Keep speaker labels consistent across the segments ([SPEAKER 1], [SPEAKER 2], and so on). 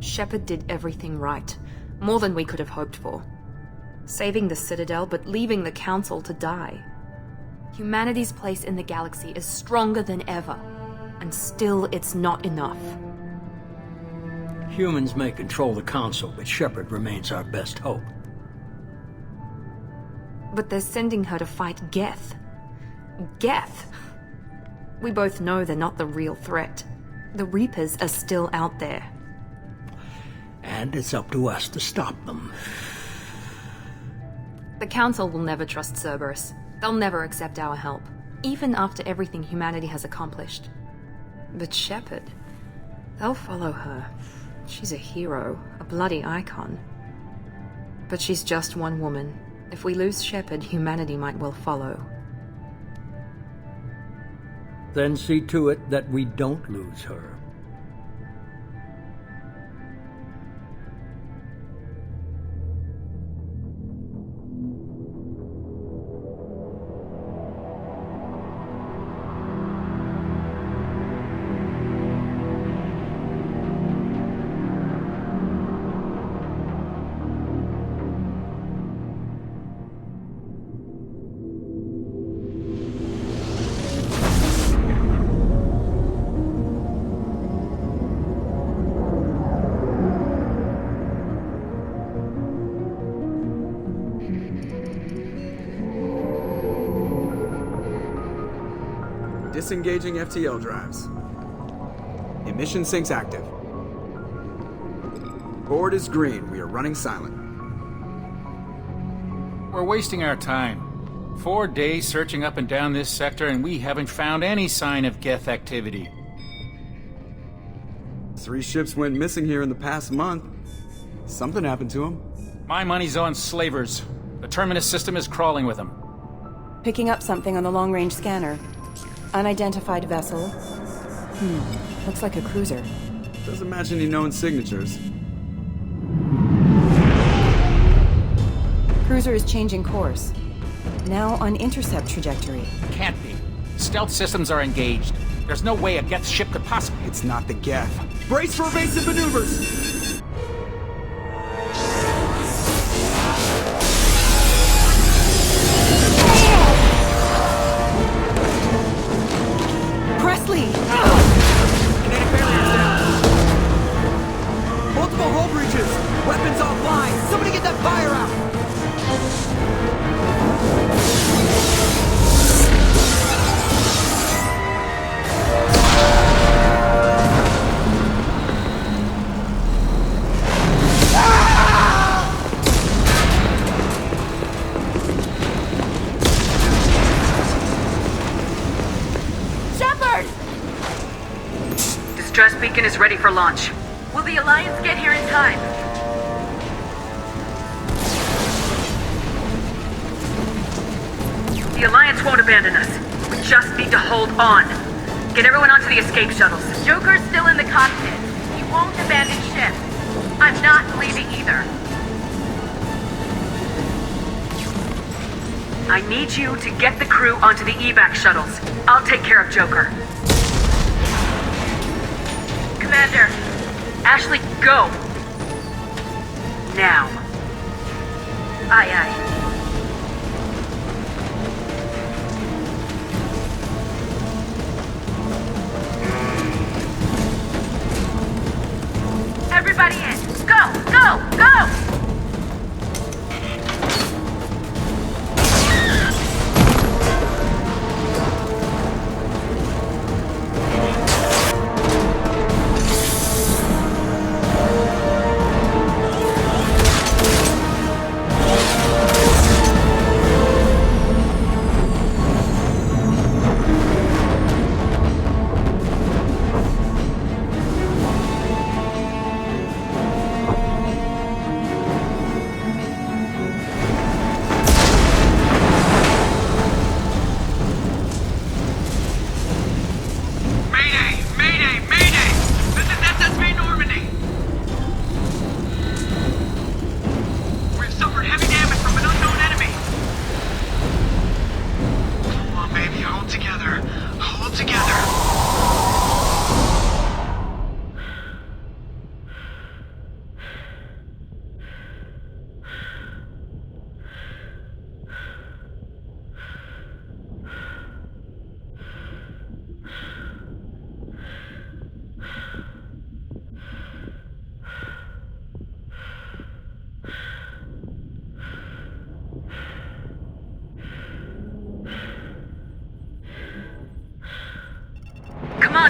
[SPEAKER 1] Shepard did everything right, more than we could have hoped for. Saving the Citadel, but leaving the Council to die. Humanity's place in the galaxy is stronger than ever, and still it's not enough.
[SPEAKER 2] Humans may control the Council, but Shepard remains our best hope.
[SPEAKER 1] But they're sending her to fight Geth. Geth! We both know they're not the real threat. The Reapers are still out there.
[SPEAKER 2] And it's up to us to stop them.
[SPEAKER 1] The Council will never trust Cerberus. They'll never accept our help, even after everything humanity has accomplished. But Shepard, they'll follow her. She's a hero, a bloody icon. But she's just one woman. If we lose Shepard, humanity might well follow.
[SPEAKER 2] Then see to it that we don't lose her.
[SPEAKER 3] Disengaging FTL drives. Emission sinks active. Board is green. We are running silent.
[SPEAKER 4] We're wasting our time. 4 days searching up and down this sector, and we haven't found any sign of Geth activity.
[SPEAKER 3] 3 ships went missing here in the past month. Something happened to them.
[SPEAKER 4] My money's on slavers. The Terminus system is crawling with them.
[SPEAKER 5] Picking up something on the long-range scanner. Unidentified vessel. Looks like a cruiser.
[SPEAKER 3] Doesn't match any known signatures.
[SPEAKER 5] Cruiser is changing course. Now on intercept trajectory.
[SPEAKER 4] Can't be. Stealth systems are engaged. There's no way a Geth ship could possibly...
[SPEAKER 3] It's not the Geth. Brace for evasive maneuvers!
[SPEAKER 5] Presley!
[SPEAKER 3] Kinetic barriers down! Multiple hull breaches! Weapons offline! Somebody get that fire out!
[SPEAKER 6] Distress beacon is ready for launch. Will the Alliance get here in time? The Alliance won't abandon us. We just need to hold on. Get everyone onto the escape shuttles. Joker's still in the cockpit. He won't abandon ship. I'm not leaving either. I need you to get the crew onto the evac shuttles. I'll take care of Joker. Commander, Ashley, go! Now. Aye, aye. Everybody in! Go! Go! Go!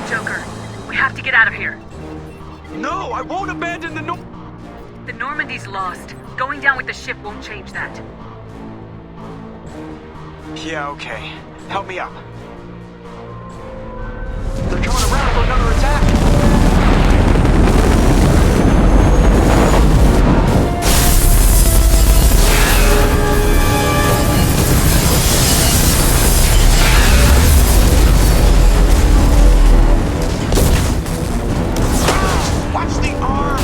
[SPEAKER 6] Joker, we have to get out of here.
[SPEAKER 3] No, I won't abandon the
[SPEAKER 6] The Normandy's lost. Going down with the ship won't change that.
[SPEAKER 7] Yeah, okay. Help me up. They're coming around for another attack! Watch the arm!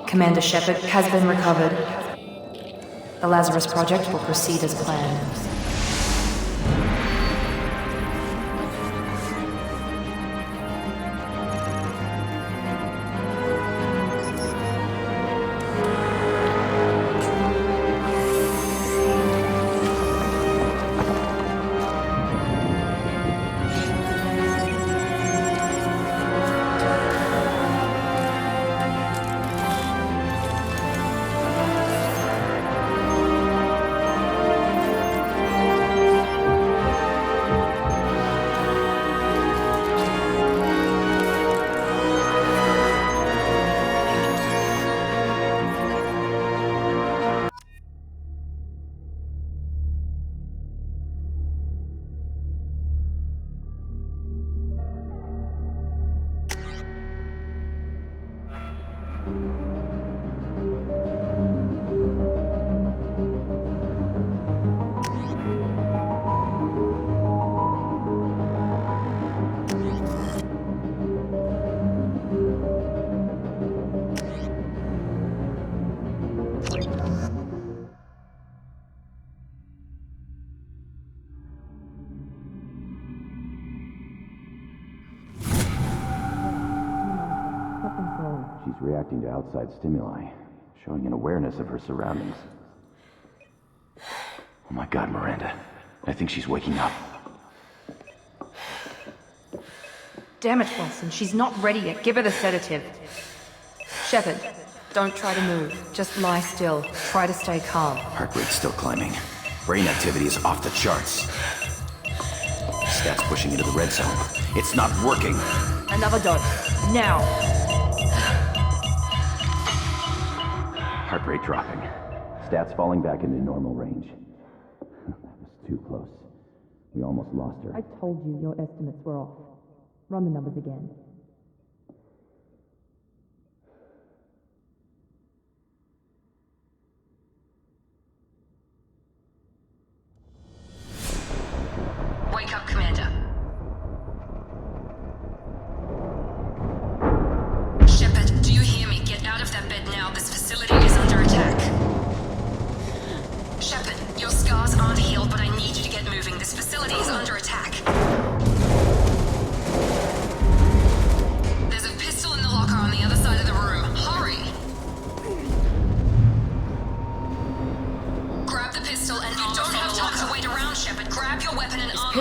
[SPEAKER 1] Commander Shepard has been recovered. The Lazarus Project will proceed as planned.
[SPEAKER 8] She's reacting to outside stimuli, showing an awareness of her surroundings. Oh my God, Miranda. I think she's waking up.
[SPEAKER 1] Damn it, Wilson, she's not ready yet. Give her the sedative. Shepard, don't try to move. Just lie still. Try to stay calm.
[SPEAKER 8] Heart rate's still climbing. Brain activity is off the charts. Stats pushing into the red zone. It's not working.
[SPEAKER 1] Another dose. Now.
[SPEAKER 8] Heart rate dropping. Stats falling back into normal range. That was too close. We almost lost her.
[SPEAKER 1] I told you your estimates were off. Run the numbers again.
[SPEAKER 6] Wake up, Commander. Shepard, do you hear me? Get out of that bed now. This facility is under attack. Shepard, your scars aren't healed, but I need you to get moving. This facility is under attack.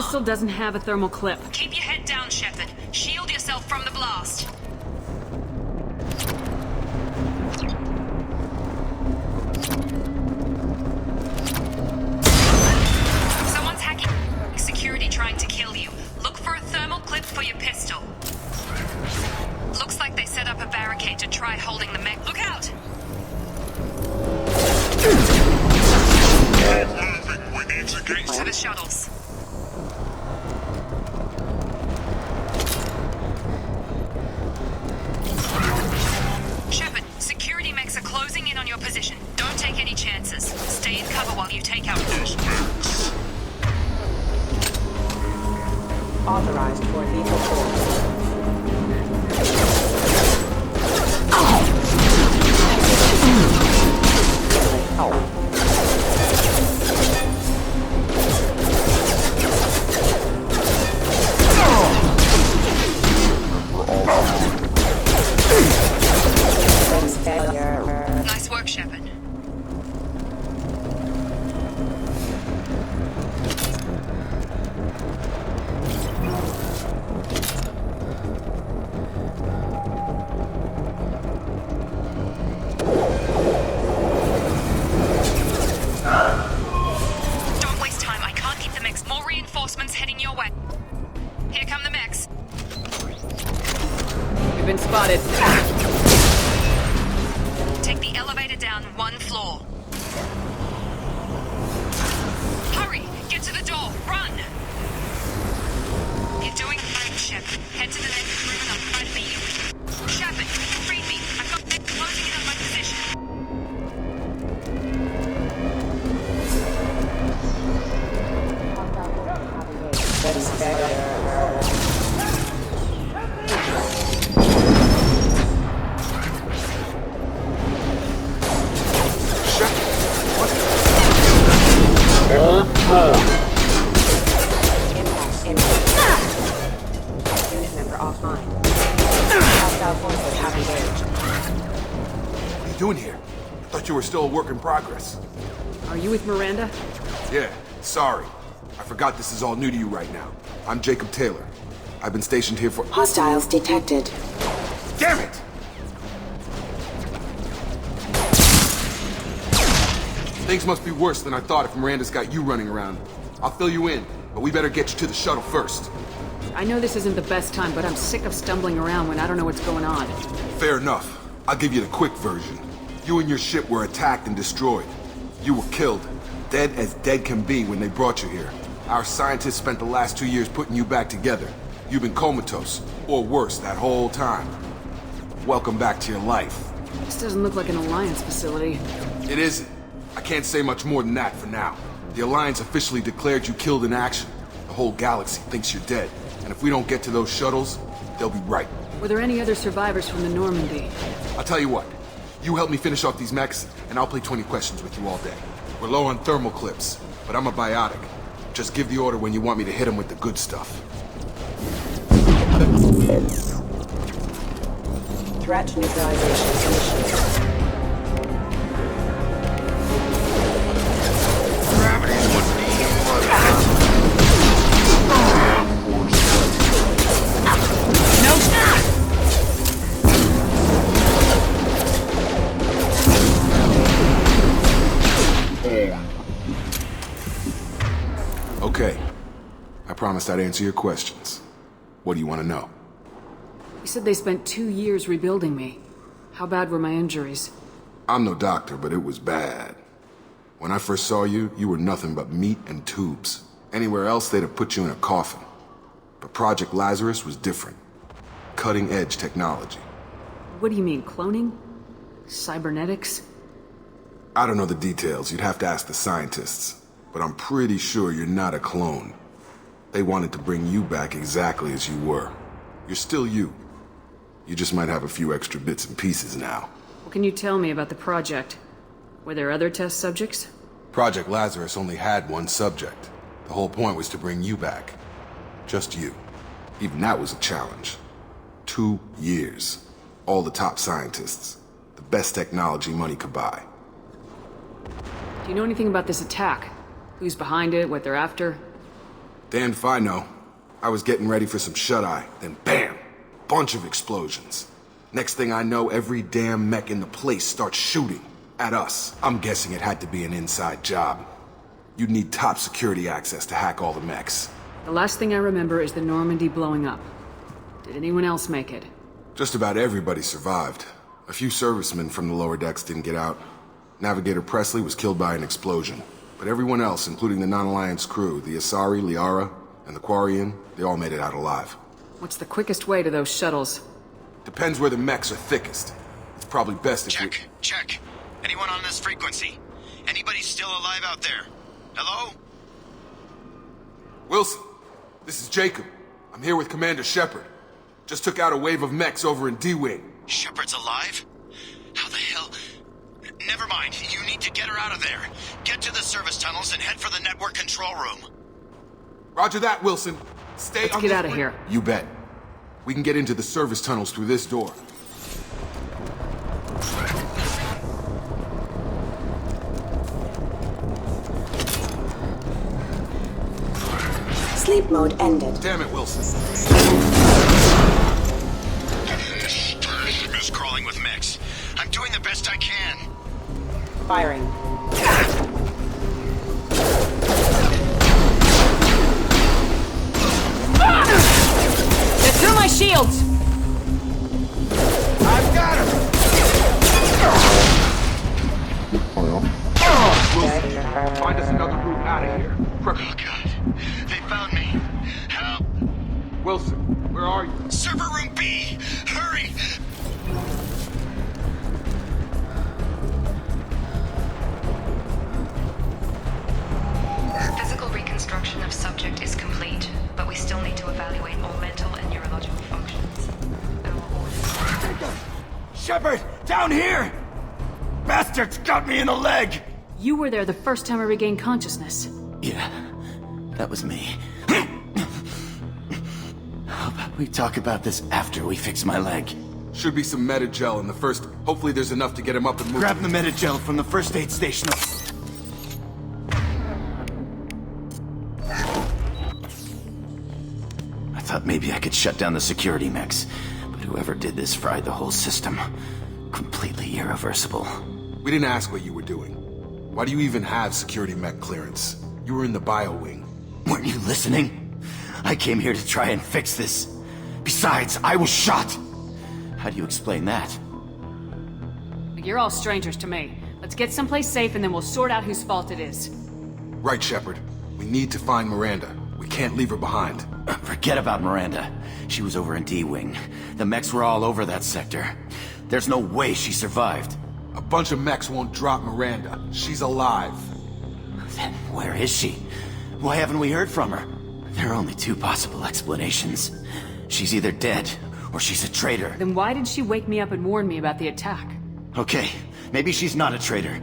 [SPEAKER 9] pistol doesn't have a thermal clip.
[SPEAKER 6] Keep your head down, Shepard. Shield yourself from the blast. Someone's hacking security trying to kill you. Look for a thermal clip for your pistol. Looks like they set up a barricade to try holding the mech. Look out!
[SPEAKER 7] We need to get
[SPEAKER 6] To the shuttles. Shepard, security mechs are closing in on your position. Don't take any chances. Stay in cover while you take out those mechs.
[SPEAKER 5] Authorized for lethal force.
[SPEAKER 6] Nice work, Shepard. Don't waste time. I can't keep the mechs. More reinforcements heading your way. Here come the mechs.
[SPEAKER 9] We've been spotted.
[SPEAKER 6] Take the elevator down one floor. Hurry! Get to the door! Run! You're doing great, Shepard. Head to the next room and I'll try to beat you. Shepard, read me. I've got them closing in on my position.
[SPEAKER 5] Unit member offline. Hostile forces have engaged.
[SPEAKER 10] What are you doing here? I thought you were still a work in progress.
[SPEAKER 9] Are you with Miranda?
[SPEAKER 10] Yeah, sorry. I forgot this is all new to you right now. I'm Jacob Taylor. I've been stationed here for—
[SPEAKER 5] Hostiles detected.
[SPEAKER 10] Damn it! Things must be worse than I thought if Miranda's got you running around. I'll fill you in, but we better get you to the shuttle first.
[SPEAKER 9] I know this isn't the best time, but I'm sick of stumbling around when I don't know what's going on.
[SPEAKER 10] Fair enough. I'll give you the quick version. You and your ship were attacked and destroyed. You were killed. Dead as dead can be when they brought you here. Our scientists spent the last 2 years putting you back together. You've been comatose, or worse, that whole time. Welcome back to your life.
[SPEAKER 9] This doesn't look like an Alliance facility.
[SPEAKER 10] It isn't. I can't say much more than that for now. The Alliance officially declared you killed in action. The whole galaxy thinks you're dead. And if we don't get to those shuttles, they'll be right.
[SPEAKER 9] Were there any other survivors from the Normandy?
[SPEAKER 10] I'll tell you what. You help me finish off these mechs, and I'll play 20 questions with you all day. We're low on thermal clips, but I'm a biotic. Just give the order when you want me to hit them with the good stuff.
[SPEAKER 5] Threat neutralization initiated.
[SPEAKER 10] Okay. I promised I'd answer your questions. What do you want to know?
[SPEAKER 9] You said they spent 2 years rebuilding me. How bad were my injuries?
[SPEAKER 10] I'm no doctor, but it was bad. When I first saw you, you were nothing but meat and tubes. Anywhere else, they'd have put you in a coffin. But Project Lazarus was different. Cutting-edge technology.
[SPEAKER 9] What do you mean, cloning? Cybernetics?
[SPEAKER 10] I don't know the details. You'd have to ask the scientists. But I'm pretty sure you're not a clone. They wanted to bring you back exactly as you were. You're still you. You just might have a few extra bits and pieces now.
[SPEAKER 9] What can you tell me about the project? Were there other test subjects?
[SPEAKER 10] Project Lazarus only had one subject. The whole point was to bring you back. Just you. Even that was a challenge. 2 years. All the top scientists. The best technology money could buy.
[SPEAKER 9] Do you know anything about this attack? Who's behind it, what they're after?
[SPEAKER 10] Damned if I know. I was getting ready for some shut-eye, then bam! Bunch of explosions. Next thing I know, every damn mech in the place starts shooting at us. I'm guessing it had to be an inside job. You'd need top security access to hack all the mechs.
[SPEAKER 9] The last thing I remember is the Normandy blowing up. Did anyone else make it?
[SPEAKER 10] Just about everybody survived. A few servicemen from the lower decks didn't get out. Navigator Presley was killed by an explosion. But everyone else, including the non-Alliance crew, the Asari, Liara, and the Quarian, they all made it out alive.
[SPEAKER 9] What's the quickest way to those shuttles?
[SPEAKER 10] Depends where the mechs are thickest. It's probably best if
[SPEAKER 11] Check. Anyone on this frequency? Anybody still alive out there? Hello?
[SPEAKER 10] Wilson, this is Jacob. I'm here with Commander Shepard. Just took out a wave of mechs over in D-Wing.
[SPEAKER 11] Shepard's alive? How the hell? Never mind. You need to get her out of there. Get to the service tunnels and head for the network control room.
[SPEAKER 10] Roger that, Wilson. Let's
[SPEAKER 9] get out of here.
[SPEAKER 10] You bet. We can get into the service tunnels through this door.
[SPEAKER 12] Sleep mode ended.
[SPEAKER 10] Damn it, Wilson.
[SPEAKER 11] I'm just crawling with mechs. I'm doing the best I can.
[SPEAKER 5] Firing.
[SPEAKER 9] Get through my shields!
[SPEAKER 10] I've got him! Wilson, find us another route out of here.
[SPEAKER 11] Oh, God. They found me. Help!
[SPEAKER 10] Wilson, where are you?
[SPEAKER 11] Server room B! Hurry!
[SPEAKER 13] Physical reconstruction of subject is complete, but we still need to evaluate all mental and neurological functions. Our orders.
[SPEAKER 11] Shepard! Down here! Bastards got me in the leg!
[SPEAKER 9] You were there the first time I regained consciousness.
[SPEAKER 11] Yeah, that was me. How about we talk about this after we fix my leg?
[SPEAKER 10] Should be some Metagel in the first. Hopefully there's enough to get him up and moving.
[SPEAKER 11] Grab the Metagel from the first aid station. I thought maybe I could shut down the security mechs, but whoever did this fried the whole system. Completely irreversible.
[SPEAKER 10] We didn't ask what you were doing. Why do you even have security mech clearance? You were in the bio wing.
[SPEAKER 11] Weren't you listening? I came here to try and fix this. Besides, I was shot. How do you explain that?
[SPEAKER 9] You're all strangers to me. Let's get someplace safe and then we'll sort out whose fault it is.
[SPEAKER 10] Right, Shepard. We need to find Miranda. We can't leave her behind.
[SPEAKER 11] Forget about Miranda. She was over in D-Wing. The mechs were all over that sector. There's no way she survived.
[SPEAKER 10] A bunch of mechs won't drop Miranda. She's alive.
[SPEAKER 11] Then where is she? Why haven't we heard from her? There are only two possible explanations. She's either dead, or she's a traitor.
[SPEAKER 9] Then why did she wake me up and warn me about the attack?
[SPEAKER 11] Okay, maybe she's not a traitor.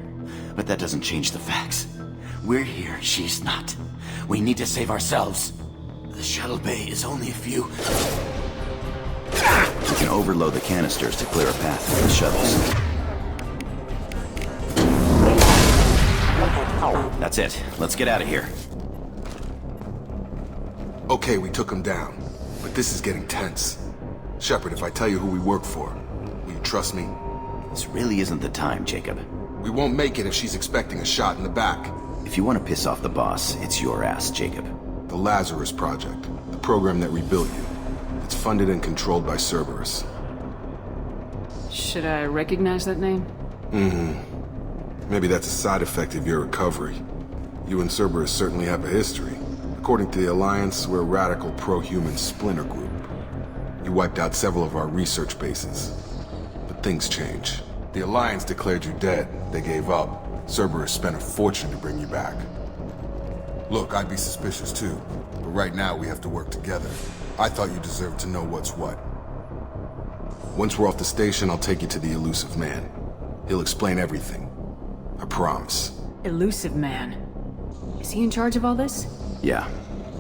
[SPEAKER 11] But that doesn't change the facts. We're here, she's not. We need to save ourselves. The shuttle bay is only a few...
[SPEAKER 8] We can overload the canisters to clear a path for the shuttles. That's it. Let's get out of here.
[SPEAKER 10] Okay, we took him down. But this is getting tense. Shepard, if I tell you who we work for, will you trust me?
[SPEAKER 8] This really isn't the time, Jacob.
[SPEAKER 10] We won't make it if she's expecting a shot in the back.
[SPEAKER 8] If you want to piss off the boss, it's your ass, Jacob.
[SPEAKER 10] The Lazarus Project, the program that rebuilt you. It's funded and controlled by Cerberus.
[SPEAKER 9] Should I recognize that name?
[SPEAKER 10] Maybe that's a side effect of your recovery. You and Cerberus certainly have a history. According to the Alliance, we're a radical pro-human splinter group. You wiped out several of our research bases. But things change. The Alliance declared you dead. They gave up. Cerberus spent a fortune to bring you back. Look, I'd be suspicious too. But right now, we have to work together. I thought you deserved to know what's what. Once we're off the station, I'll take you to the Elusive Man. He'll explain everything. I promise.
[SPEAKER 9] Elusive Man. Is he in charge of all this?
[SPEAKER 8] Yeah.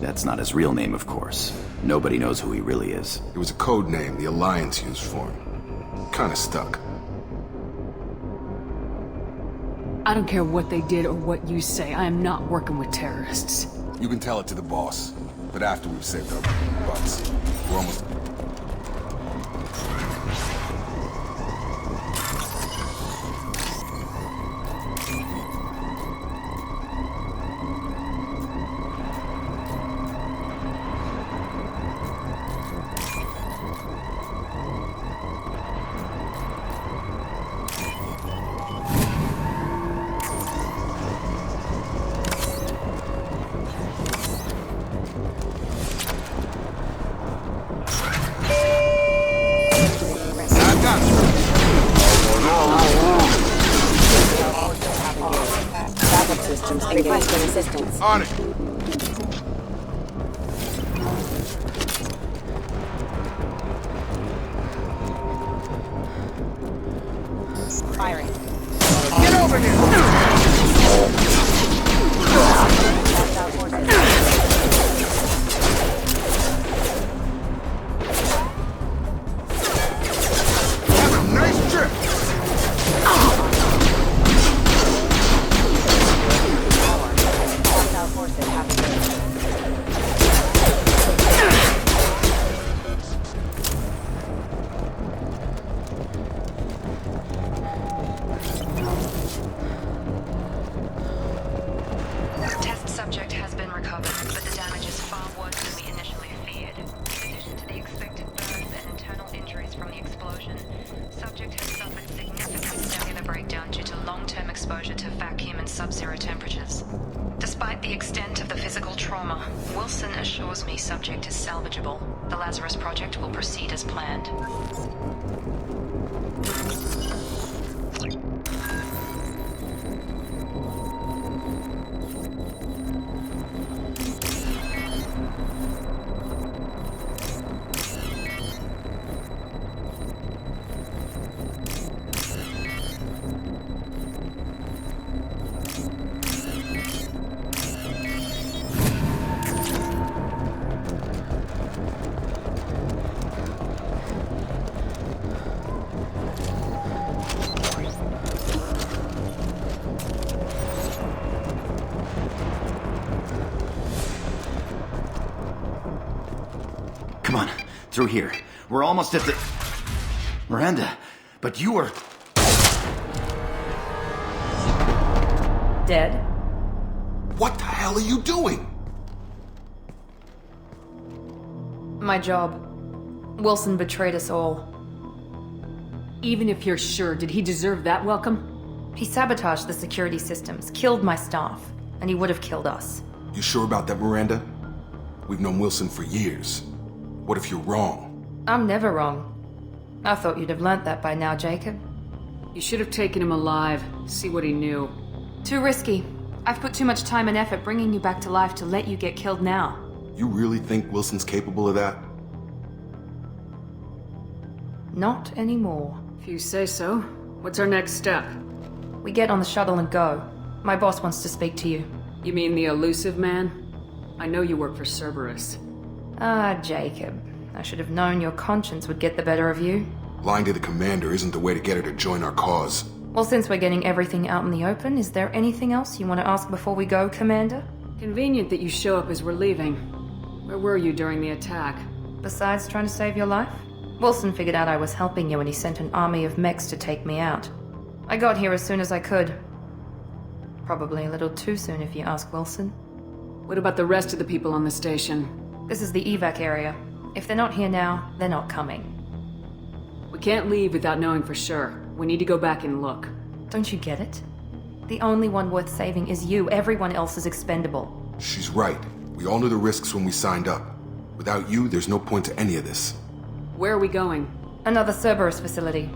[SPEAKER 8] That's not his real name, of course. Nobody knows who he really is.
[SPEAKER 10] It was a code name the Alliance used for him. Kinda stuck.
[SPEAKER 9] I don't care what they did or what you say. I am not working with terrorists.
[SPEAKER 10] You can tell it to the boss. But after we've saved our butts. We're almost...
[SPEAKER 5] Requesting assistance.
[SPEAKER 10] On it!
[SPEAKER 5] Firing.
[SPEAKER 10] Get over here! Have a nice trip!
[SPEAKER 13] Test subject has been recovered, but the damage is far worse than we initially feared. In addition to the expected burns and internal injuries from the explosion, subject has suffered significant cellular breakdown due to long-term exposure to vacuum and sub-zero temperatures. Despite the extent of the physical trauma, Wilson assures me subject is salvageable. The Lazarus Project will proceed as planned.
[SPEAKER 11] Come on, through here. We're almost at the... Miranda, but you were...
[SPEAKER 1] Dead?
[SPEAKER 10] What the hell are you doing?
[SPEAKER 1] My job. Wilson betrayed us all.
[SPEAKER 9] Even if you're sure, did he deserve that welcome?
[SPEAKER 1] He sabotaged the security systems, killed my staff, and he would have killed us.
[SPEAKER 10] You sure about that, Miranda? We've known Wilson for years. What if you're wrong?
[SPEAKER 1] I'm never wrong. I thought you'd have learnt that by now, Jacob.
[SPEAKER 9] You should have taken him alive, see what he knew.
[SPEAKER 1] Too risky. I've put too much time and effort bringing you back to life to let you get killed now.
[SPEAKER 10] You really think Wilson's capable of that?
[SPEAKER 1] Not anymore.
[SPEAKER 9] If you say so. What's our next step?
[SPEAKER 1] We get on the shuttle and go. My boss wants to speak to you.
[SPEAKER 9] You mean the elusive man? I know you work for Cerberus.
[SPEAKER 1] Ah, Jacob. I should have known your conscience would get the better of you.
[SPEAKER 10] Lying to the commander isn't the way to get her to join our cause.
[SPEAKER 1] Well, since we're getting everything out in the open, is there anything else you want to ask before we go, Commander?
[SPEAKER 9] Convenient that you show up as we're leaving. Where were you during the attack?
[SPEAKER 1] Besides trying to save your life? Wilson figured out I was helping you and he sent an army of mechs to take me out. I got here as soon as I could. Probably a little too soon if you ask Wilson.
[SPEAKER 9] What about the rest of the people on the station?
[SPEAKER 1] This is the evac area. If they're not here now, they're not coming.
[SPEAKER 9] We can't leave without knowing for sure. We need to go back and look.
[SPEAKER 1] Don't you get it? The only one worth saving is you. Everyone else is expendable.
[SPEAKER 10] She's right. We all knew the risks when we signed up. Without you, there's no point to any of this.
[SPEAKER 9] Where are we going?
[SPEAKER 1] Another Cerberus facility.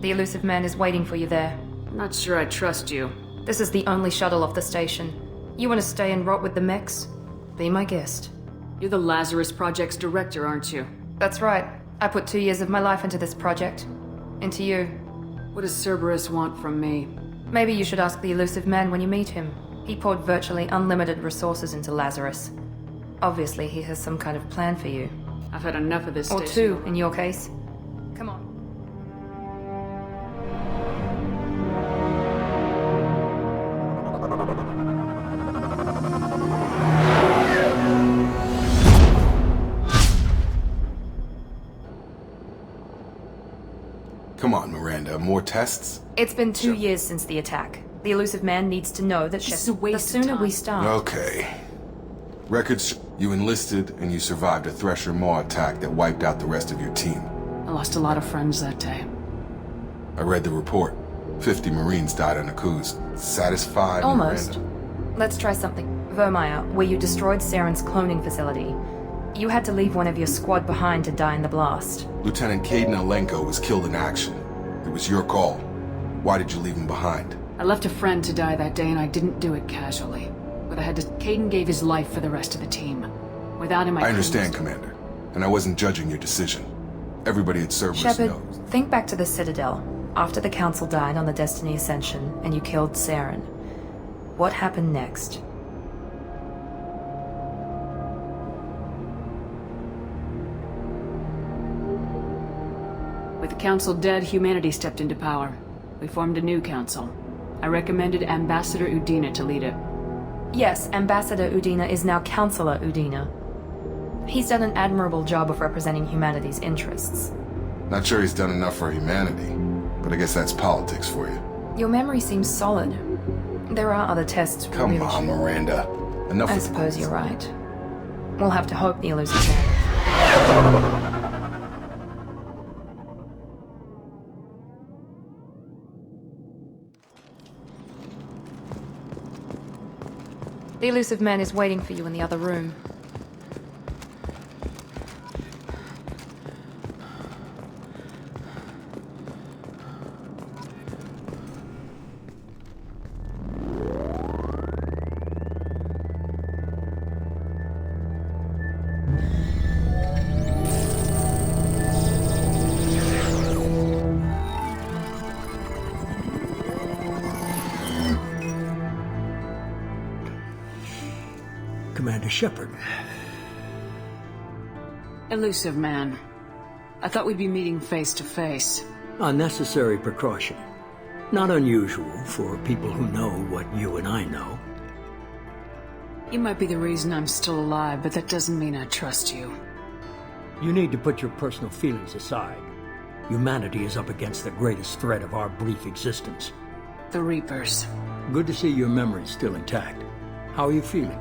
[SPEAKER 1] The elusive man is waiting for you there.
[SPEAKER 9] I'm not sure I trust you.
[SPEAKER 1] This is the only shuttle off the station. You want to stay and rot with the mechs? Be my guest.
[SPEAKER 9] You're the Lazarus Project's director, aren't you?
[SPEAKER 1] That's right. I put 2 years of my life into this project. Into you.
[SPEAKER 9] What does Cerberus want from me?
[SPEAKER 1] Maybe you should ask the elusive man when you meet him. He poured virtually unlimited resources into Lazarus. Obviously, he has some kind of plan for you.
[SPEAKER 9] I've had enough of this
[SPEAKER 1] Or
[SPEAKER 9] station.
[SPEAKER 1] two, in your case. Come on.
[SPEAKER 10] more tests?
[SPEAKER 1] It's been 2 years since the attack. The elusive man needs to know that
[SPEAKER 9] This is a waste
[SPEAKER 1] the
[SPEAKER 9] of
[SPEAKER 1] sooner we
[SPEAKER 9] time.
[SPEAKER 1] start.
[SPEAKER 10] Okay. Records, you enlisted and you survived a Thresher Maw attack that wiped out the rest of your team.
[SPEAKER 9] I lost a lot of friends that day.
[SPEAKER 10] I read the report. 50 Marines died on Akuz. Satisfied,
[SPEAKER 1] Almost.
[SPEAKER 10] Miranda?
[SPEAKER 1] Let's try something. Vermeer, where you destroyed Saren's cloning facility. You had to leave one of your squad behind to die in the blast.
[SPEAKER 10] Lieutenant Caden Alenko was killed in action. It was your call. Why did you leave him behind?
[SPEAKER 9] I left a friend to die that day and I didn't do it casually. But I had to... Caden gave his life for the rest of the team. Without him,
[SPEAKER 10] I understand, Commander. And I wasn't judging your decision. Everybody at Cerberus
[SPEAKER 1] Shepard,
[SPEAKER 10] knows.
[SPEAKER 1] think back to the Citadel. After the Council died on the Destiny Ascension and you killed Saren. What happened next?
[SPEAKER 9] With the Council dead, humanity stepped into power. We formed a new council. I recommended Ambassador Udina to lead it.
[SPEAKER 1] Yes, Ambassador Udina is now Councillor Udina. He's done an admirable job of representing humanity's interests.
[SPEAKER 10] Not sure he's done enough for humanity, but I guess that's politics for you.
[SPEAKER 1] Your memory seems solid. There are other tests.
[SPEAKER 10] Come on, Miranda. Enough
[SPEAKER 1] I
[SPEAKER 10] of
[SPEAKER 1] suppose you're right. We'll have to hope the elusive man. The elusive man is waiting for you in the other room.
[SPEAKER 2] Commander Shepard.
[SPEAKER 9] Elusive man. I thought we'd be meeting face to face.
[SPEAKER 2] A necessary precaution. Not unusual for people who know what you and I know.
[SPEAKER 9] You might be the reason I'm still alive, but that doesn't mean I trust you.
[SPEAKER 2] You need to put your personal feelings aside. Humanity is up against the greatest threat of our brief existence.
[SPEAKER 9] The Reapers.
[SPEAKER 2] Good to see your memory's still intact. How are you feeling?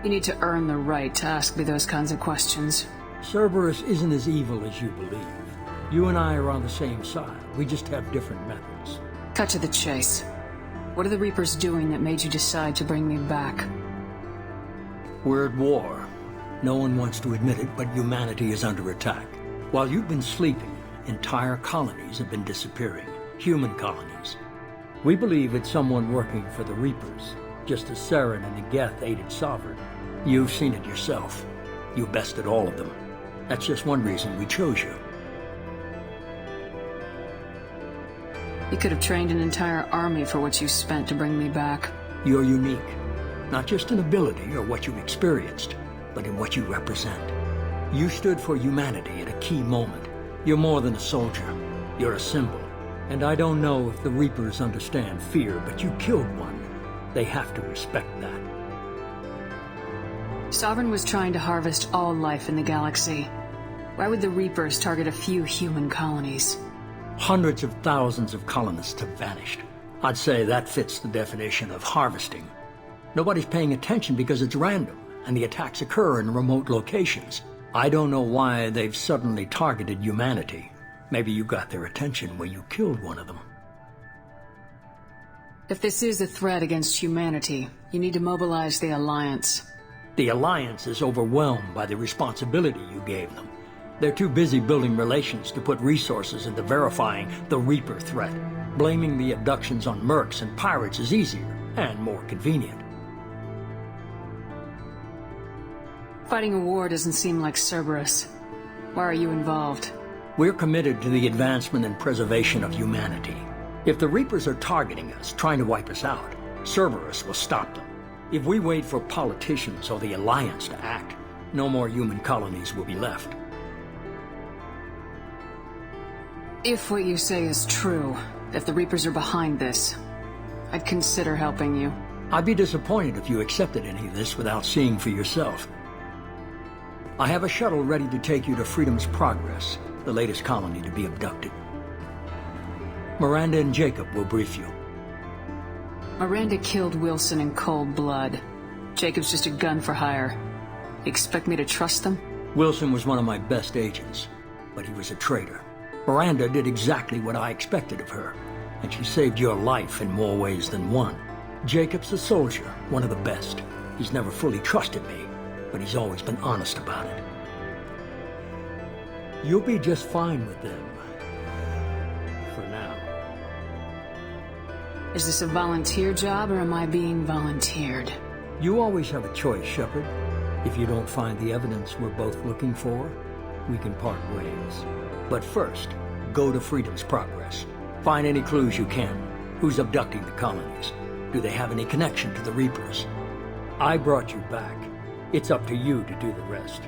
[SPEAKER 9] You need to earn the right to ask me those kinds of questions.
[SPEAKER 2] Cerberus isn't as evil as you believe. You and I are on the same side. We just have different methods.
[SPEAKER 9] Cut to the chase. What are the Reapers doing that made you decide to bring me back?
[SPEAKER 2] We're at war. No one wants to admit it, but humanity is under attack. While you've been sleeping, entire colonies have been disappearing. Human colonies. We believe it's someone working for the Reapers, just as Saren and Negeth aided Sovereign. You've seen it yourself. You bested all of them. That's just one reason we chose you.
[SPEAKER 9] You could have trained an entire army for what you spent to bring me back.
[SPEAKER 2] You're unique. Not just in ability or what you've experienced, but in what you represent. You stood for humanity at a key moment. You're more than a soldier. You're a symbol. And I don't know if the Reapers understand fear, but you killed one. They have to respect that.
[SPEAKER 9] Sovereign was trying to harvest all life in the galaxy. Why would the Reapers target a few human colonies?
[SPEAKER 2] Hundreds of thousands of colonists have vanished. I'd say that fits the definition of harvesting. Nobody's paying attention because it's random, and the attacks occur in remote locations. I don't know why they've suddenly targeted humanity. Maybe you got their attention when you killed one of them.
[SPEAKER 9] If this is a threat against humanity, you need to mobilize the Alliance.
[SPEAKER 2] The Alliance is overwhelmed by the responsibility you gave them. They're too busy building relations to put resources into verifying the Reaper threat. Blaming the abductions on mercs and pirates is easier and more convenient.
[SPEAKER 9] Fighting a war doesn't seem like Cerberus. Why are you involved?
[SPEAKER 2] We're committed to the advancement and preservation of humanity. If the Reapers are targeting us, trying to wipe us out, Cerberus will stop them. If we wait for politicians or the Alliance to act, no more human colonies will be left.
[SPEAKER 9] If what you say is true, if the Reapers are behind this, I'd consider helping you.
[SPEAKER 2] I'd be disappointed if you accepted any of this without seeing for yourself. I have a shuttle ready to take you to Freedom's Progress, the latest colony to be abducted. Miranda and Jacob will brief you.
[SPEAKER 9] Miranda killed Wilson in cold blood. Jacob's just a gun for hire. Expect me to trust them?
[SPEAKER 2] Wilson was one of my best agents, but he was a traitor. Miranda did exactly what I expected of her, and she saved your life in more ways than one. Jacob's a soldier, one of the best. He's never fully trusted me, but he's always been honest about it. You'll be just fine with them. For now.
[SPEAKER 9] Is this a volunteer job, or am I being volunteered?
[SPEAKER 2] You always have a choice, Shepard. If you don't find the evidence we're both looking for, we can part ways. But first, go to Freedom's Progress. Find any clues you can. Who's abducting the colonies? Do they have any connection to the Reapers? I brought you back. It's up to you to do the rest.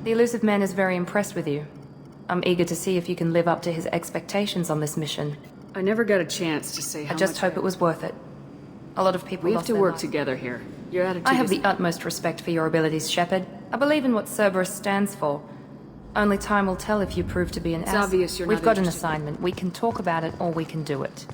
[SPEAKER 1] The Elusive Man is very impressed with you. I'm eager to see if you can live up to his expectations on this mission.
[SPEAKER 9] I never got a chance to say how
[SPEAKER 1] I just
[SPEAKER 9] much
[SPEAKER 1] hope it was worth it. A lot of people
[SPEAKER 9] We have
[SPEAKER 1] lost
[SPEAKER 9] to
[SPEAKER 1] their
[SPEAKER 9] work
[SPEAKER 1] lives.
[SPEAKER 9] together here. Your attitude
[SPEAKER 1] I have
[SPEAKER 9] is...
[SPEAKER 1] the utmost respect for your abilities, Shepard. I believe in what Cerberus stands for. Only time will tell if you prove to be an
[SPEAKER 9] It's
[SPEAKER 1] ass.
[SPEAKER 9] obvious you're
[SPEAKER 1] We've
[SPEAKER 9] not
[SPEAKER 1] got an
[SPEAKER 9] interested.
[SPEAKER 1] assignment. We can talk about it, or we can do it.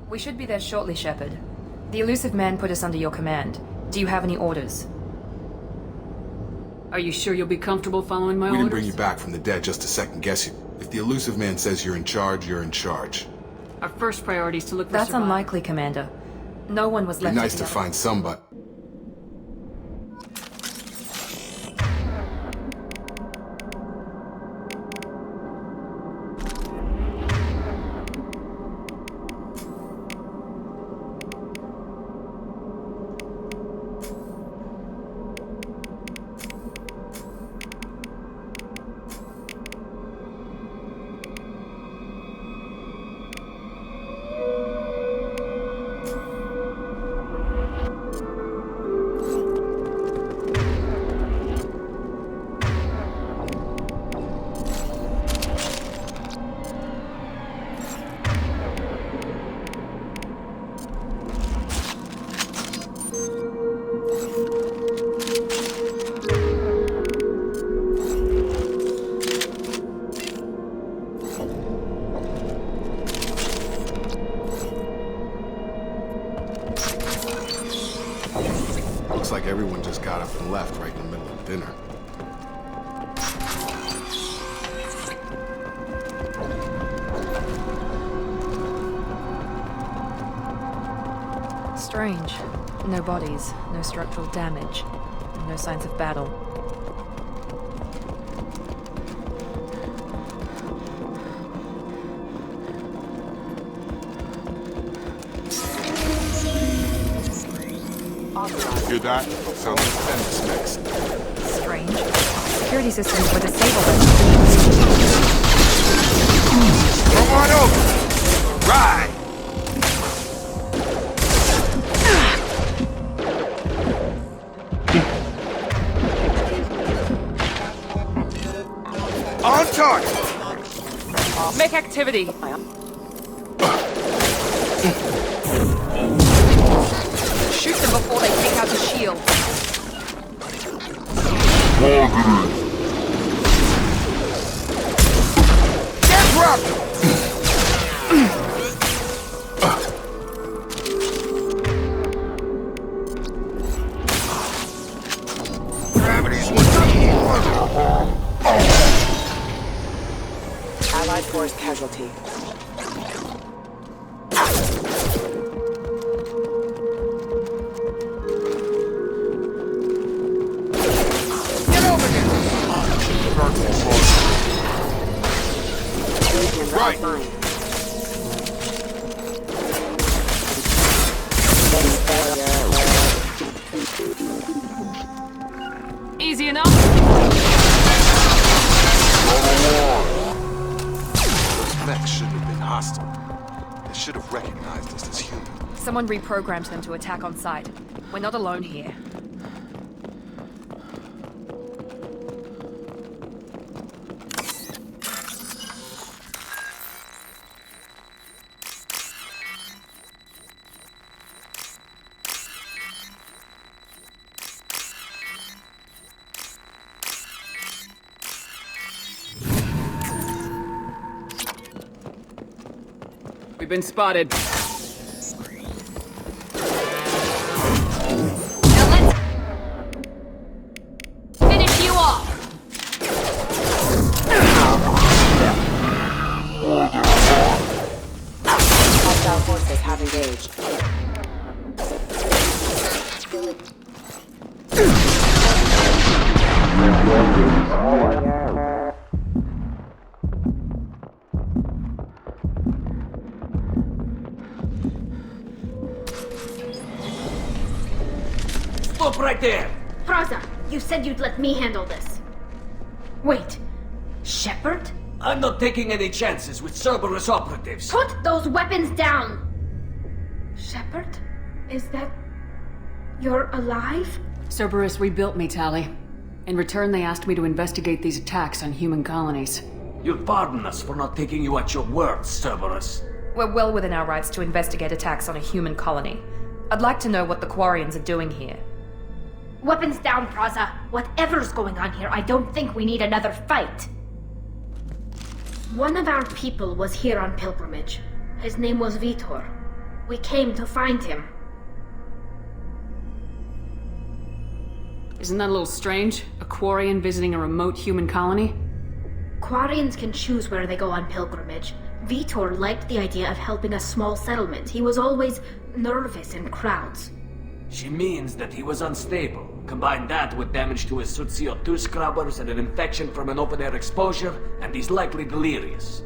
[SPEAKER 1] We should be there shortly, Shepard. The Elusive Man put us under your command. Do you have any orders?
[SPEAKER 9] Are you sure you'll be comfortable following my
[SPEAKER 10] We
[SPEAKER 9] orders?
[SPEAKER 10] didn't bring you back from the dead just to second guess you. If the Elusive Man says you're in charge, you're in charge.
[SPEAKER 9] Our first priority is to look for
[SPEAKER 1] That's
[SPEAKER 9] survivors.
[SPEAKER 1] unlikely, Commander. No one was
[SPEAKER 10] Be
[SPEAKER 1] left
[SPEAKER 10] nice to
[SPEAKER 1] together.
[SPEAKER 10] find somebody. Looks like everyone just got up and left right in the middle of dinner.
[SPEAKER 1] Strange. No bodies, no structural damage, no signs of battle.
[SPEAKER 10] Hear that? Sounds like defense mix.
[SPEAKER 1] Strange. Security systems were disabled.
[SPEAKER 10] Come on over! Right! On target!
[SPEAKER 6] Make activity. Shoot them before they take out the shield. Get dropped!
[SPEAKER 7] Gravity's with
[SPEAKER 12] Allied force casualty.
[SPEAKER 6] Get over here!
[SPEAKER 7] Right.
[SPEAKER 6] Easy enough?
[SPEAKER 7] Those mechs shouldn't have been hostile. They should have recognized us as human.
[SPEAKER 6] Someone reprogrammed them to attack on sight. We're not alone here.
[SPEAKER 9] We've been spotted.
[SPEAKER 6] Now let's finish you off.
[SPEAKER 12] Hostile forces have engaged.
[SPEAKER 2] Stop right there!
[SPEAKER 14] Praza, you said you'd let me handle this. Wait, Shepard?
[SPEAKER 2] I'm not taking any chances with Cerberus operatives.
[SPEAKER 14] Put those weapons down! Shepard? Is that... you're alive?
[SPEAKER 9] Cerberus rebuilt me, Tali. In return, they asked me to investigate these attacks on human colonies.
[SPEAKER 2] You'll pardon us for not taking you at your word, Cerberus.
[SPEAKER 6] We're well within our rights to investigate attacks on a human colony. I'd like to know what the Quarians are doing here.
[SPEAKER 14] Weapons down, Praza. Whatever's going on here, I don't think we need another fight. One of our people was here on pilgrimage. His name was Vitor. We came to find him.
[SPEAKER 9] Isn't that a little strange? A Quarian visiting a remote human colony?
[SPEAKER 14] Quarians can choose where they go on pilgrimage. Vitor liked the idea of helping a small settlement. He was always nervous in crowds.
[SPEAKER 2] She means that he was unstable. Combine that with damage to his suit CO2 scrubbers and an infection from an open-air exposure, and he's likely delirious.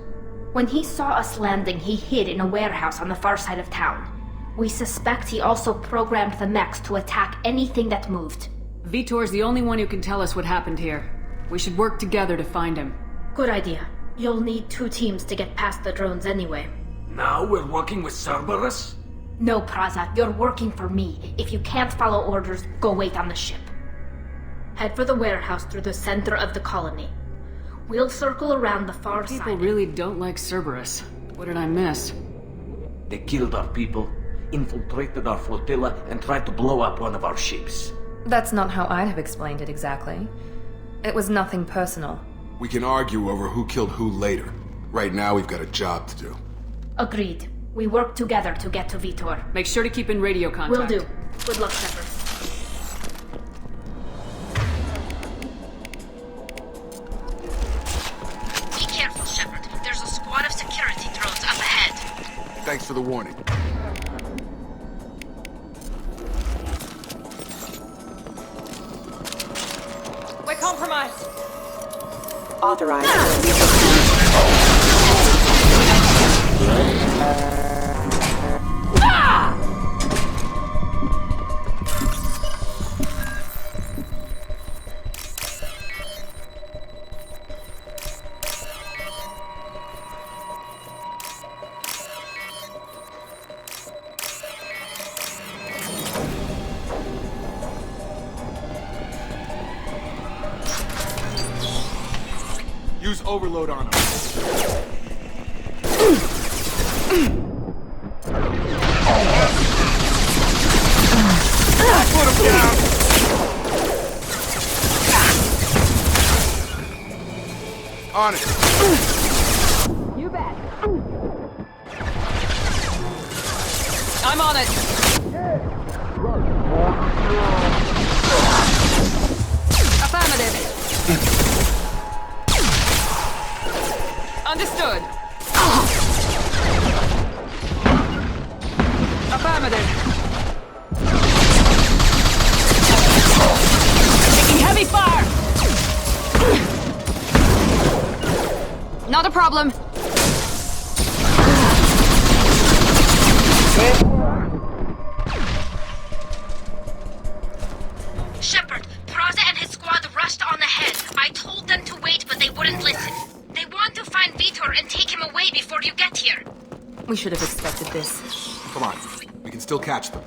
[SPEAKER 14] When he saw us landing, he hid in a warehouse on the far side of town. We suspect he also programmed the mechs to attack anything that moved.
[SPEAKER 9] Vitor's the only one who can tell us what happened here. We should work together to find him.
[SPEAKER 14] Good idea. You'll need 2 teams to get past the drones anyway.
[SPEAKER 2] Now we're working with Cerberus?
[SPEAKER 14] No, Praza, you're working for me. If you can't follow orders, go wait on the ship. Head for the warehouse through the center of the colony. We'll circle around the far side.
[SPEAKER 9] People really don't like Cerberus. What did I miss?
[SPEAKER 2] They killed our people, infiltrated our flotilla, and tried to blow up one of our ships.
[SPEAKER 6] That's not how I'd have explained it exactly. It was nothing personal.
[SPEAKER 10] We can argue over who killed who later. Right now, we've got a job to do.
[SPEAKER 14] Agreed. We work together to get to Vitor.
[SPEAKER 9] Make sure to keep in radio contact.
[SPEAKER 14] Will do. Good luck, Shepard.
[SPEAKER 6] Be careful, Shepard. There's a squad of security drones up ahead.
[SPEAKER 10] Thanks for the warning.
[SPEAKER 6] We're compromised.
[SPEAKER 12] Authorized.
[SPEAKER 10] Use overload on them. on it.
[SPEAKER 9] You bet. I'm on it. Affirmative. Understood. Affirmative. Taking heavy fire.
[SPEAKER 1] Not a problem.
[SPEAKER 14] Shepard, Praza and his squad rushed on ahead. I told them to wait, but they wouldn't listen. They want to find Vitor and take him away before you get here.
[SPEAKER 1] We should have expected this.
[SPEAKER 10] Come on, we can still catch them.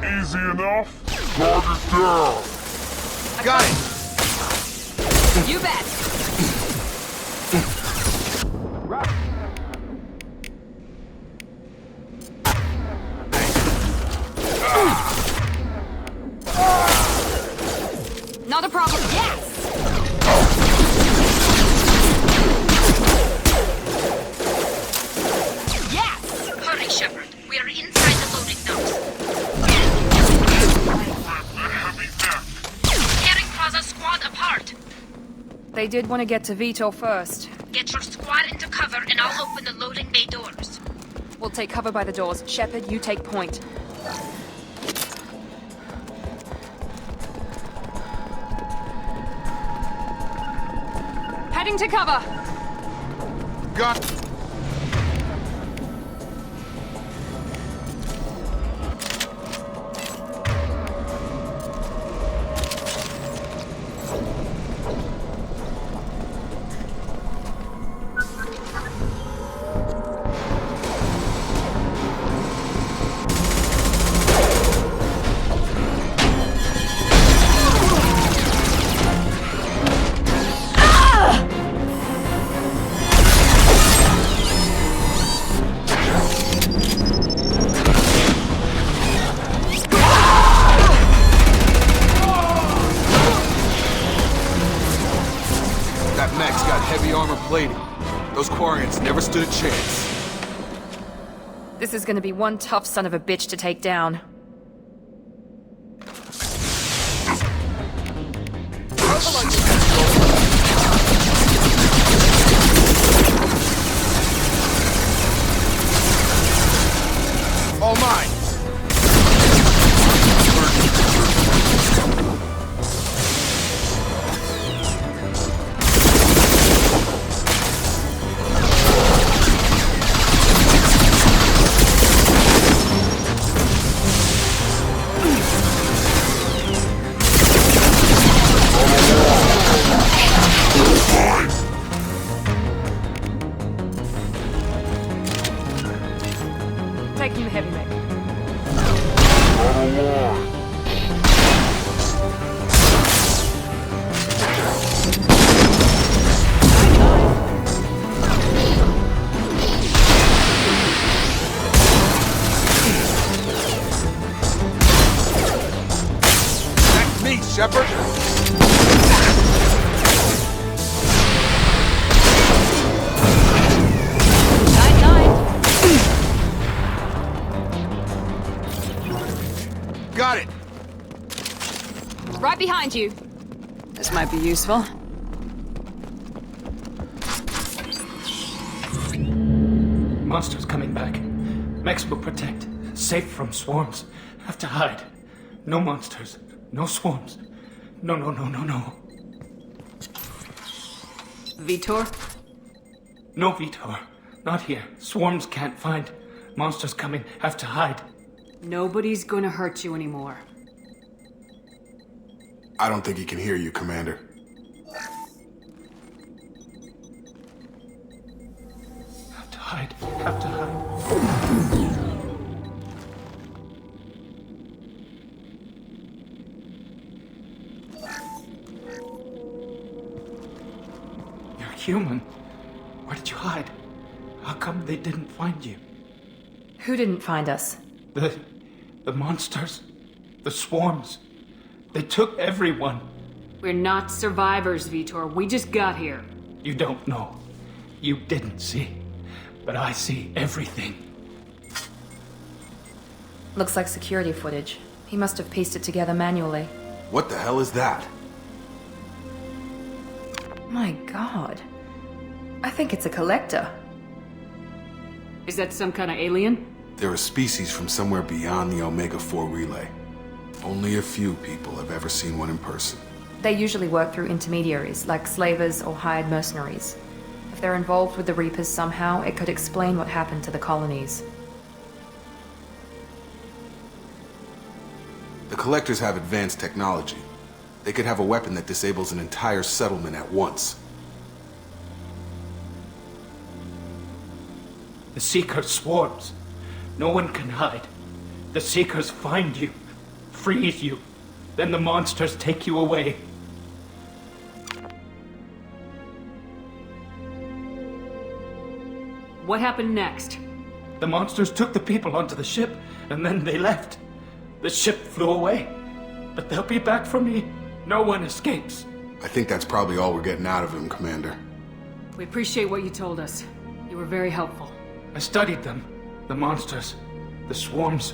[SPEAKER 15] Easy enough. Target down.
[SPEAKER 10] Got it.
[SPEAKER 9] You bet.
[SPEAKER 1] Not a problem. Yes!
[SPEAKER 14] Yes! Hurry, Shepard. We are inside the loading docks. Tearing Praza's squad apart.
[SPEAKER 1] They did want to get to Vitor first.
[SPEAKER 14] Get your squad into cover and I'll open the loading bay doors.
[SPEAKER 1] We'll take cover by the doors. Shepard, you take point. Heading to cover.
[SPEAKER 10] Got. That mech's got heavy armor plating. Those Quarians never stood a chance.
[SPEAKER 1] This is gonna be one tough son of a bitch to take down.
[SPEAKER 10] All mine.
[SPEAKER 1] Taking the heavy mech.
[SPEAKER 10] That's me, Shepard. Got it.
[SPEAKER 1] Right behind you.
[SPEAKER 9] This might be useful.
[SPEAKER 16] Monsters coming back. Mechs will protect. Safe from swarms. Have to hide. No monsters. No swarms. No.
[SPEAKER 9] Vitor?
[SPEAKER 16] No Vitor. Not here. Swarms can't find. Monsters coming. Have to hide.
[SPEAKER 9] Nobody's gonna hurt you anymore.
[SPEAKER 10] I don't think he can hear you, Commander.
[SPEAKER 16] Have to hide. Have to hide. You're human. Where did you hide? How come they didn't find you?
[SPEAKER 1] Who didn't find us?
[SPEAKER 16] The monsters. The swarms. They took everyone.
[SPEAKER 9] We're not survivors, Vitor. We just got here.
[SPEAKER 16] You don't know. You didn't see. But I see everything.
[SPEAKER 1] Looks like security footage. He must have pieced it together manually.
[SPEAKER 10] What the hell is that?
[SPEAKER 1] My god. I think it's a collector.
[SPEAKER 9] Is that some kind of alien?
[SPEAKER 10] They're a species from somewhere beyond the Omega-4 relay. Only a few people have ever seen one in person.
[SPEAKER 1] They usually work through intermediaries, like slavers or hired mercenaries. If they're involved with the Reapers somehow, it could explain what happened to the colonies.
[SPEAKER 10] The Collectors have advanced technology. They could have a weapon that disables an entire settlement at once.
[SPEAKER 16] The Seeker swarms. No one can hide. The Seekers find you, freeze you, then the monsters take you away.
[SPEAKER 9] What happened next?
[SPEAKER 16] The monsters took the people onto the ship, and then they left. The ship flew away. But they'll be back for me. No one escapes.
[SPEAKER 10] I think that's probably all we're getting out of him, Commander.
[SPEAKER 9] We appreciate what you told us. You were very helpful.
[SPEAKER 16] I studied them. The monsters. The swarms.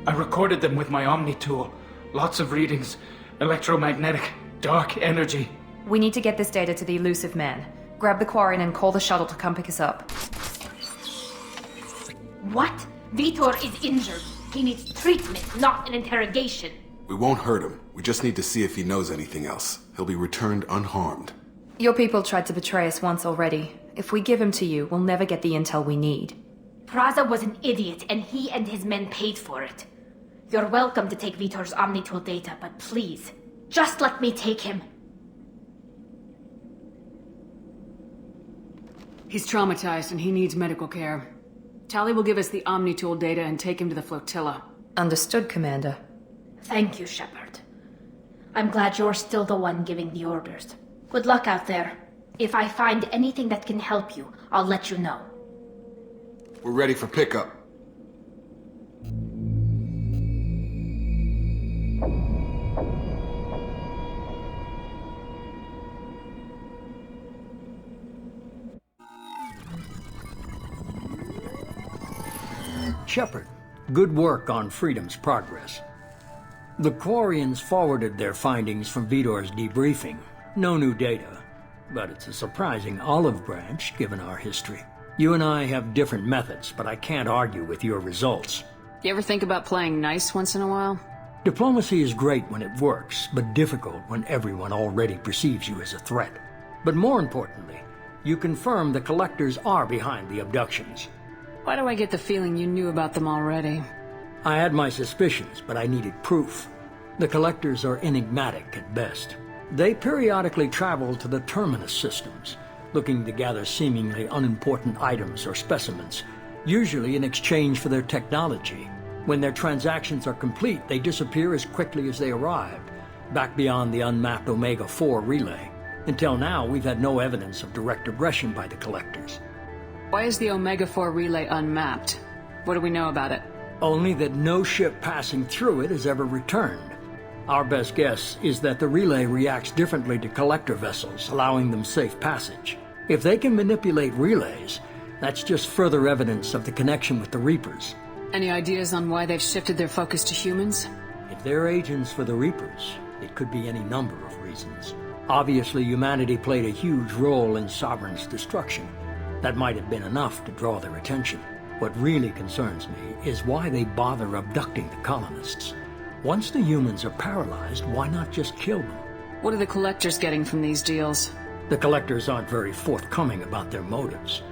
[SPEAKER 16] I recorded them with my Omni tool. Lots of readings. Electromagnetic. Dark energy.
[SPEAKER 1] We need to get this data to the elusive man. Grab the Quarian and call the shuttle to come pick us up.
[SPEAKER 14] What? Vitor is injured. He needs treatment, not an interrogation.
[SPEAKER 10] We won't hurt him. We just need to see if he knows anything else. He'll be returned unharmed.
[SPEAKER 1] Your people tried to betray us once already. If we give him to you, we'll never get the intel we need.
[SPEAKER 14] Praza was an idiot, and he and his men paid for it. You're welcome to take Vitor's Omnitool data, but please, just let me take him.
[SPEAKER 9] He's traumatized and he needs medical care. Tali will give us the Omnitool data and take him to the flotilla.
[SPEAKER 1] Understood, Commander.
[SPEAKER 14] Thank you, Shepard. I'm glad you're still the one giving the orders. Good luck out there. If I find anything that can help you, I'll let you know.
[SPEAKER 10] We're ready for pickup.
[SPEAKER 2] Shepard, good work on Freedom's progress. The Quarians forwarded their findings from Vitor's debriefing. No new data, but it's a surprising olive branch given our history. You and I have different methods, but I can't argue with your results.
[SPEAKER 9] You ever think about playing nice once in a while?
[SPEAKER 2] Diplomacy is great when it works, but difficult when everyone already perceives you as a threat. But more importantly, you confirm the Collectors are behind the abductions.
[SPEAKER 9] Why do I get the feeling you knew about them already?
[SPEAKER 2] I had my suspicions, but I needed proof. The Collectors are enigmatic at best. They periodically travel to the Terminus systems, looking to gather seemingly unimportant items or specimens, usually in exchange for their technology. When their transactions are complete, they disappear as quickly as they arrived, back beyond the unmapped Omega-4 relay. Until now, we've had no evidence of direct aggression by the Collectors.
[SPEAKER 9] Why is the Omega-4 relay unmapped? What do we know about it?
[SPEAKER 2] Only that no ship passing through it has ever returned. Our best guess is that the relay reacts differently to Collector vessels, allowing them safe passage. If they can manipulate relays, that's just further evidence of the connection with the Reapers.
[SPEAKER 9] Any ideas on why they've shifted their focus to humans?
[SPEAKER 2] If they're agents for the Reapers, it could be any number of reasons. Obviously, humanity played a huge role in Sovereign's destruction. That might have been enough to draw their attention. What really concerns me is why they bother abducting the colonists. Once the humans are paralyzed, why not just kill them?
[SPEAKER 9] What are the Collectors getting from these deals?
[SPEAKER 2] The Collectors aren't very forthcoming about their motives.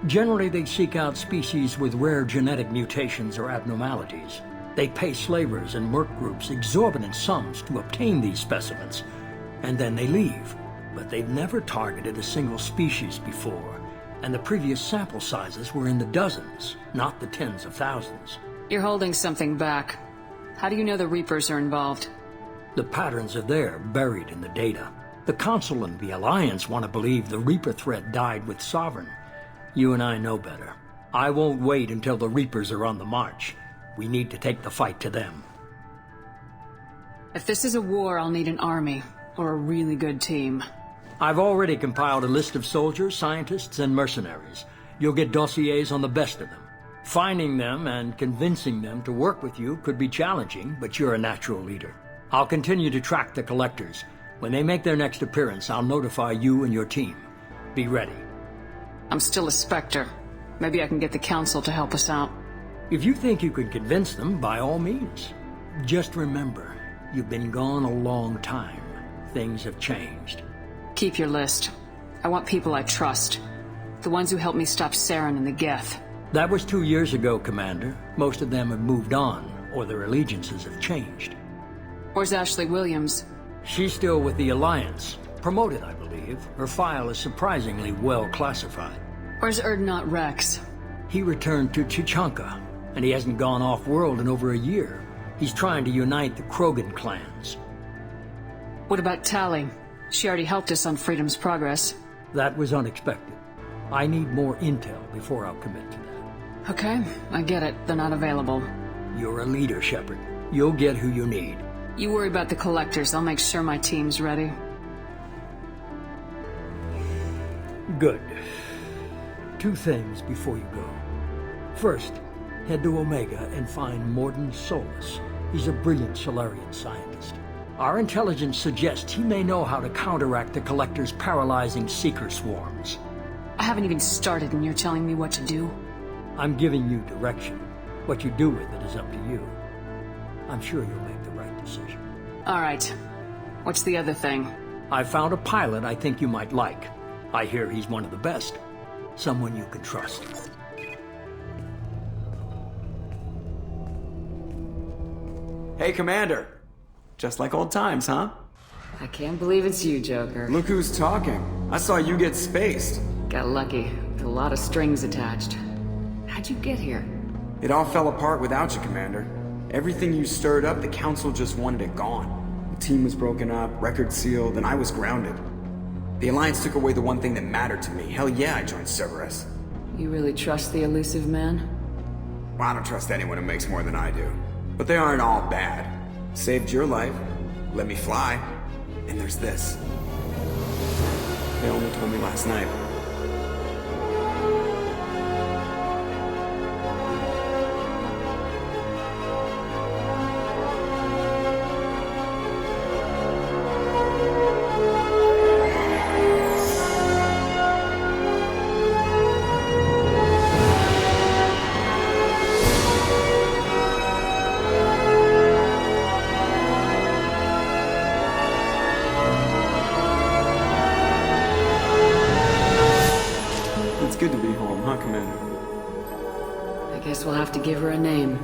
[SPEAKER 2] Generally, they seek out species with rare genetic mutations or abnormalities. They pay slavers and merc groups exorbitant sums to obtain these specimens, and then they leave. But they've never targeted a single species before, and the previous sample sizes were in the dozens, not the tens of thousands.
[SPEAKER 9] You're holding something back. How do you know the Reapers are involved?
[SPEAKER 2] The patterns are there, buried in the data. The Council and the Alliance want to believe the Reaper threat died with Sovereign. You and I know better. I won't wait until the Reapers are on the march. We need to take the fight to them.
[SPEAKER 9] If this is a war, I'll need an army, or a really good team.
[SPEAKER 2] I've already compiled a list of soldiers, scientists, and mercenaries. You'll get dossiers on the best of them. Finding them and convincing them to work with you could be challenging, but you're a natural leader. I'll continue to track the collectors. When they make their next appearance, I'll notify you and your team. Be ready.
[SPEAKER 9] I'm still a Spectre. Maybe I can get the Council to help us out.
[SPEAKER 2] If you think you can convince them, by all means. Just remember, you've been gone a long time. Things have changed.
[SPEAKER 9] Keep your list. I want people I trust. The ones who helped me stop Saren and the Geth.
[SPEAKER 2] That was 2 years ago, Commander. Most of them have moved on, or their allegiances have changed.
[SPEAKER 9] Where's Ashley Williams?
[SPEAKER 2] She's still with the Alliance. Promoted, I believe. Her file is surprisingly well classified.
[SPEAKER 9] Where's Erdnot Rex?
[SPEAKER 2] He returned to Chichanka, and he hasn't gone off-world in over a year. He's trying to unite the Krogan clans.
[SPEAKER 9] What about Tali? She already helped us on Freedom's Progress.
[SPEAKER 2] That was unexpected. I need more intel before I'll commit to that.
[SPEAKER 9] Okay, I get it. They're not available.
[SPEAKER 2] You're a leader, Shepard. You'll get who you need.
[SPEAKER 9] You worry about the collectors. I'll make sure my team's ready.
[SPEAKER 2] Good. 2 things before you go. First, head to Omega and find Morden Solus. He's a brilliant Solarian scientist. Our intelligence suggests he may know how to counteract the Collector's paralyzing Seeker swarms.
[SPEAKER 9] I haven't even started and you're telling me what to do?
[SPEAKER 2] I'm giving you direction. What you do with it is up to you. I'm sure you'll make the right decision.
[SPEAKER 9] All right. What's the other thing?
[SPEAKER 2] I found a pilot I think you might like. I hear he's one of the best. Someone you can trust.
[SPEAKER 3] Hey, Commander. Just like old times, huh?
[SPEAKER 17] I can't believe it's you, Joker.
[SPEAKER 3] Look who's talking. I saw you get spaced.
[SPEAKER 17] Got lucky, with a lot of strings attached. How'd you get here?
[SPEAKER 3] It all fell apart without you, Commander. Everything you stirred up, the Council just wanted it gone. The team was broken up, record sealed, and I was grounded. The Alliance took away the one thing that mattered to me. Hell yeah, I joined Cerberus.
[SPEAKER 17] You really trust the elusive man?
[SPEAKER 3] Well, I don't trust anyone who makes more than I do. But they aren't all bad. Saved your life, let me fly, and there's this. They only told me last night. It's good to be home, huh, Commander?
[SPEAKER 17] I guess we'll have to give her a name.